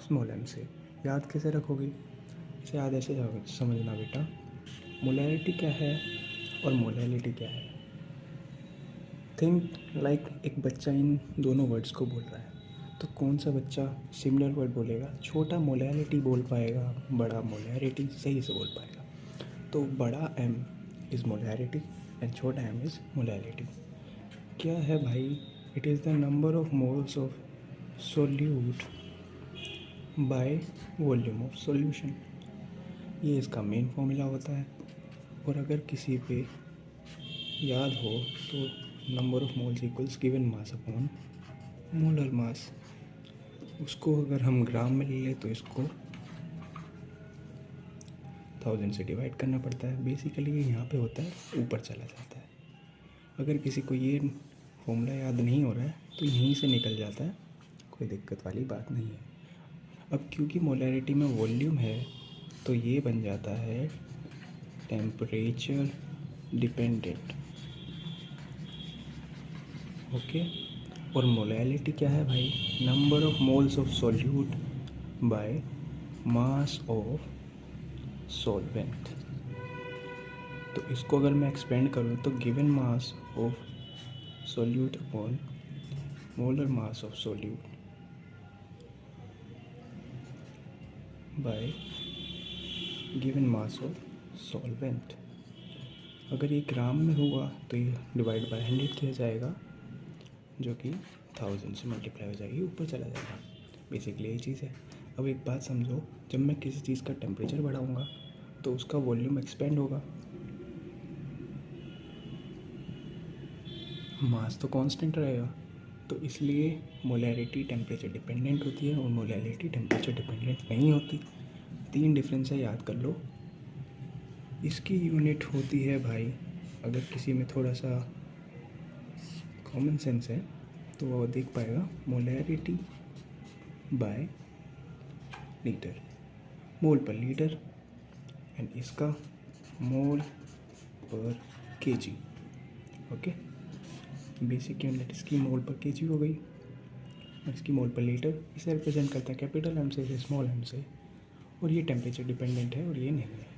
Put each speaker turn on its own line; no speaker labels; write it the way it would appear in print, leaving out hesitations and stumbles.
Small M से। याद कैसे रखोगे? इसे याद ऐसे समझना बेटा, मोलैरिटी क्या है और मोलैलिटी क्या है। थिंक लाइक एक बच्चा इन दोनों वर्ड्स को बोल रहा है, तो कौन सा बच्चा सिमिलर वर्ड बोलेगा? छोटा मोलैलिटी बोल पाएगा, बड़ा मोलैरिटी सही से बोल पाएगा। तो बड़ा एम इज़ मोलैरिटी एंड छोटा एम इज़ मोलैलिटी। क्या है भाई? It is the number of moles of solute by volume of solution. ये इसका मेन फॉर्मूला होता है। और अगर किसी पे याद हो तो number of moles equals given mass upon molar mass. उसको अगर हम ग्राम में ले लें तो इसको 1000 से डिवाइड करना पड़ता है। बेसिकली ये यहाँ पे होता है, ऊपर चला जाता है। अगर किसी को ये फॉर्मूला याद नहीं हो रहा है तो यहीं से निकल जाता है, कोई दिक्कत वाली बात नहीं है। अब क्योंकि मोलैरिटी में वॉल्यूम है तो ये बन जाता है टेम्परेचर डिपेंडेंट। ओके। और मोलैलिटी क्या है भाई? Number of moles of solute by mass of solvent. तो इसको अगर मैं एक्सपेंड करूँ तो given mass of solute upon molar mass of solute bye given mass of solvent. अगर ये ग्राम में हुआ तो ये डिवाइड बाय 100 किया जाएगा, जो कि 1000 से मल्टीप्लाई हो जाएगी, ऊपर चला जाएगा। बेसिकली यही चीज़ है। अब एक बात समझो, जब मैं किसी चीज़ का टेम्परेचर बढ़ाऊँगा तो उसका वॉल्यूम एक्सपेंड होगा, मास तो कांस्टेंट रहेगा। तो इसलिए मोलैरिटी टेम्परेचर डिपेंडेंट होती है और मोलैलिटी टेम्परेचर डिपेंडेंट नहीं होती। 3 डिफरेंस है, याद कर लो। इसकी यूनिट होती है भाई, अगर किसी में थोड़ा सा कॉमन सेंस है तो वो देख पाएगा, मोलैरिटी बाय लीटर, मोल पर लीटर, एंड इसका मोल पर केजी। ओके। बेसिक यूनिट इसकी मोल पर केजी हो गई और इसकी मोल पर लीटर। इसे रिप्रेजेंट करता है कैपिटल एम से स्मॉल एम से। और ये टेम्परेचर डिपेंडेंट है और ये नहीं है।